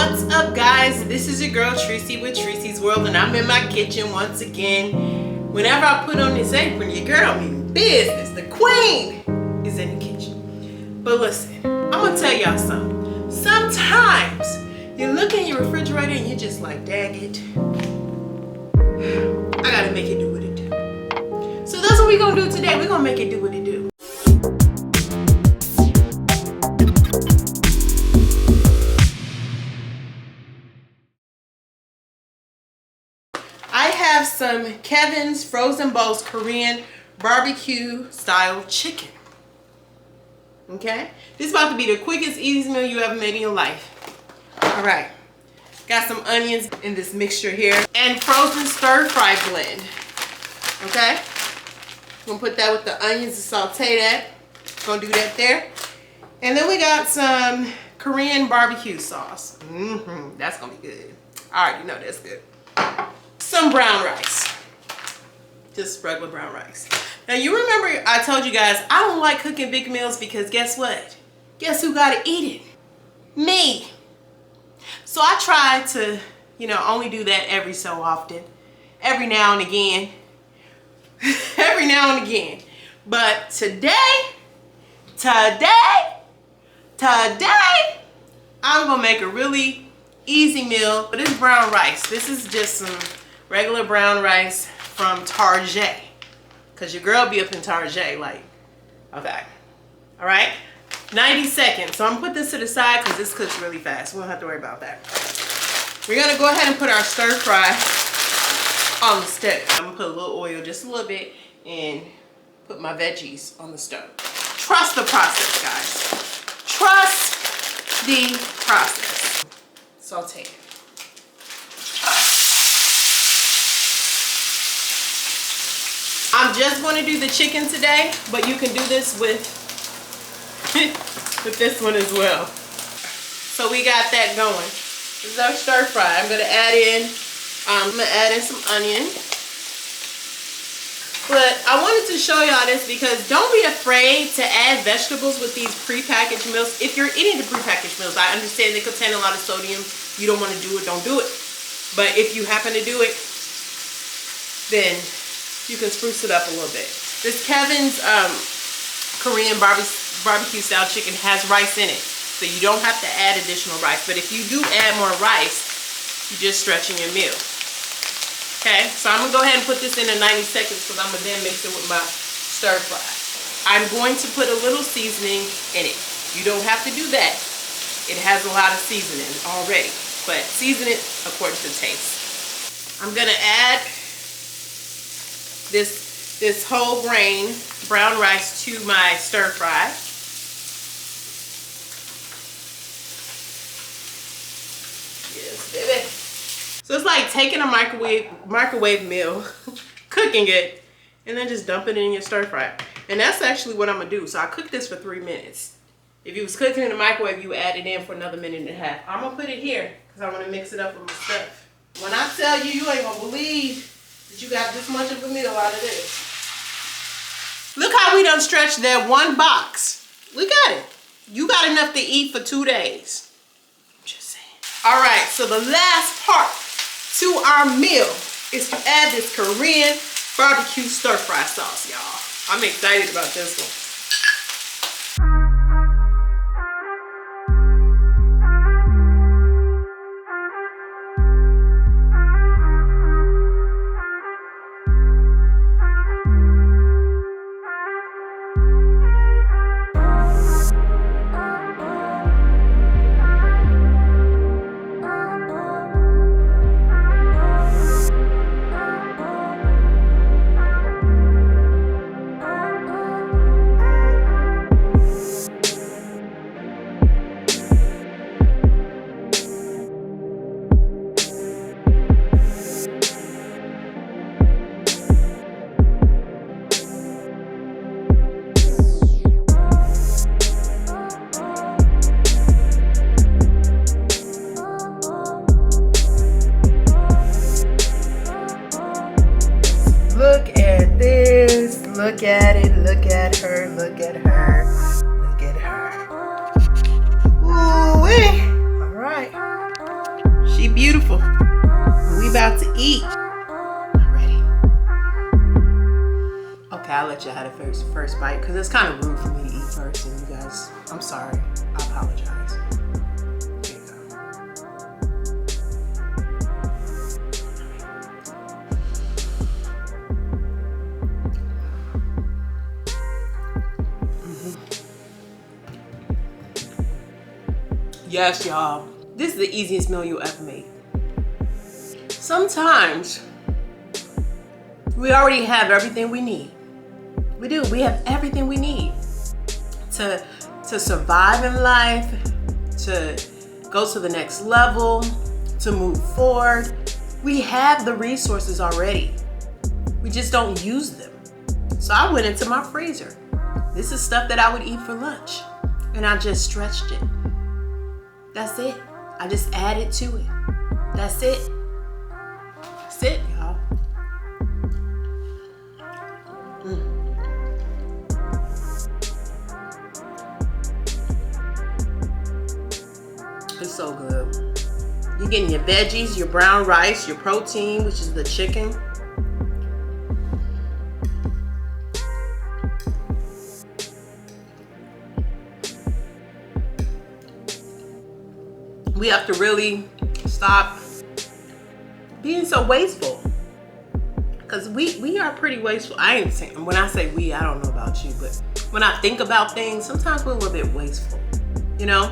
What's up, guys? This is your girl Tresey with Treseysworld, and I'm in my kitchen once again. Whenever I put on this apron, your girl means business. The queen is in the kitchen. But listen, I'm gonna tell y'all something. Sometimes you look in your refrigerator and you're just like, dang it, I gotta make it do what it do. So that's what we're gonna do today. We're gonna make it do what it do. I have some Kevin's Frozen Bowls Korean barbecue style chicken. Okay? This is about to be the quickest, easiest meal you ever made in your life. All right. Got some onions in this mixture here and frozen stir fry blend. Okay? I'm gonna put that with the onions and saute that. Gonna do that there. And then we got some Korean barbecue sauce. That's gonna be good. I already know that's good. Some brown rice. Just regular brown rice. Now you remember I told you guys I don't like cooking big meals because guess what? Guess who gotta eat it? Me. So I try to, only do that every so often. Every now and again. Every now and again. But today, I'm gonna make a really easy meal. But it's brown rice. This is just some regular brown rice from Target. Cause your girl be up in Target, like, okay. All right, 90 seconds. So I'm gonna put this to the side cause this cooks really fast. We don't have to worry about that. We're gonna go ahead and put our stir fry on the stove. I'm gonna put a little oil, just a little bit, and put my veggies on the stove. Trust the process, guys. Trust the process. Saute it. I'm just going to do the chicken today, but you can do this with this one as well. So we got that going. This is our stir fry. I'm going to add in some onion. But I wanted to show y'all this because don't be afraid to add vegetables with these prepackaged meals. If you're eating the prepackaged meals, I understand they contain a lot of sodium. You don't want to do it, don't do it. But if you happen to do it, then you can spruce it up a little bit. This Kevin's Korean barbecue style chicken has rice in it. So you don't have to add additional rice. But if you do add more rice, you're just stretching your meal. Okay, so I'm gonna go ahead and put this in 90 seconds because I'm gonna then mix it with my stir fry. I'm going to put a little seasoning in it. You don't have to do that. It has a lot of seasoning already, but season it according to taste. I'm gonna add this whole grain brown rice to my stir fry. Yes, baby. So it's like taking a microwave meal, cooking it, and then just dumping it in your stir fry. And that's actually what I'm gonna do. So I cooked this for 3 minutes. If you was cooking in the microwave, you add it in for another minute and a half. I'm gonna put it here because I want to mix it up with my stuff. When I tell you, you ain't gonna believe that you got this much of a meal out of this. Look how we done stretched that one box. Look at it. You got enough to eat for 2 days. I'm just saying. All right, so the last part to our meal is to add this Korean barbecue stir fry sauce, y'all. I'm excited about this one. Look at it, look at her, look at her, look at her. Ooh-wee. All right. let you have the first bite because it's kind of rude for me to eat first, and you guys, I'm sorry. I apologize. Here you go. Yes, y'all. This is the easiest meal you'll ever make. Sometimes we already have everything we need. We do. We have everything we need to survive in life, to go to the next level, to move forward. We have the resources already. We just don't use them. So I went into my freezer. This is stuff that I would eat for lunch, and I just stretched it. That's it. I just added to it. That's it. That's it, y'all. It's so good. You're getting your veggies, your brown rice, your protein, which is the chicken. We have to really stop being so wasteful, because we are pretty wasteful. I ain't saying, when I say we, I don't know about you, but when I think about things, sometimes we're a little bit wasteful, you know?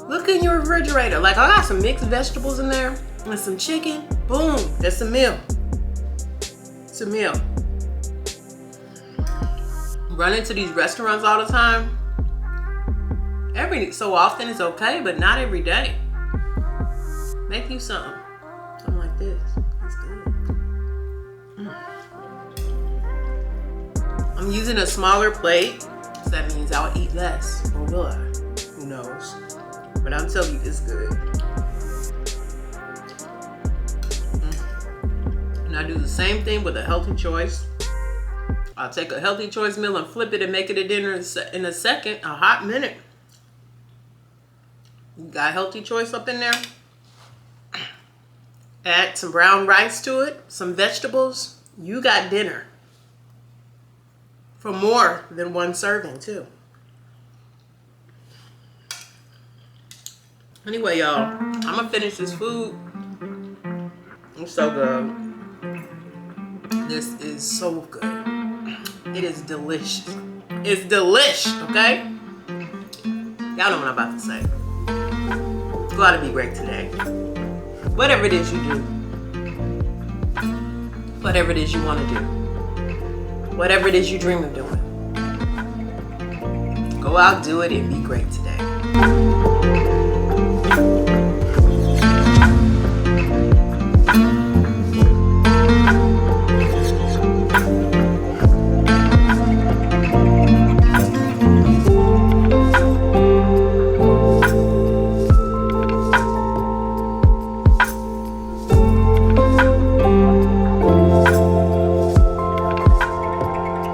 Look in your refrigerator. Like, I got some mixed vegetables in there and some chicken. Boom, that's a meal. It's a meal. Run into these restaurants all the time. Every so often is okay, but not every day. Make you something like this. It's good. I'm using a smaller plate, so that means I'll eat less, or will I? Who knows? But I'm telling you, it's good. And I do the same thing with a healthy choice. I'll take a healthy choice meal and flip it and make it a dinner in a second, a hot minute. You got a healthy choice up in there. Add some brown rice to it, some vegetables. You got dinner. For more than one serving, too. Anyway, y'all, I'm gonna finish this food. It's so good. This is so good. It is delicious. It's delish, okay? Y'all know what I'm about to say. Go out and be great today. Whatever it is you do. Whatever it is you want to do. Whatever it is you dream of doing. Go out, do it, and be great today.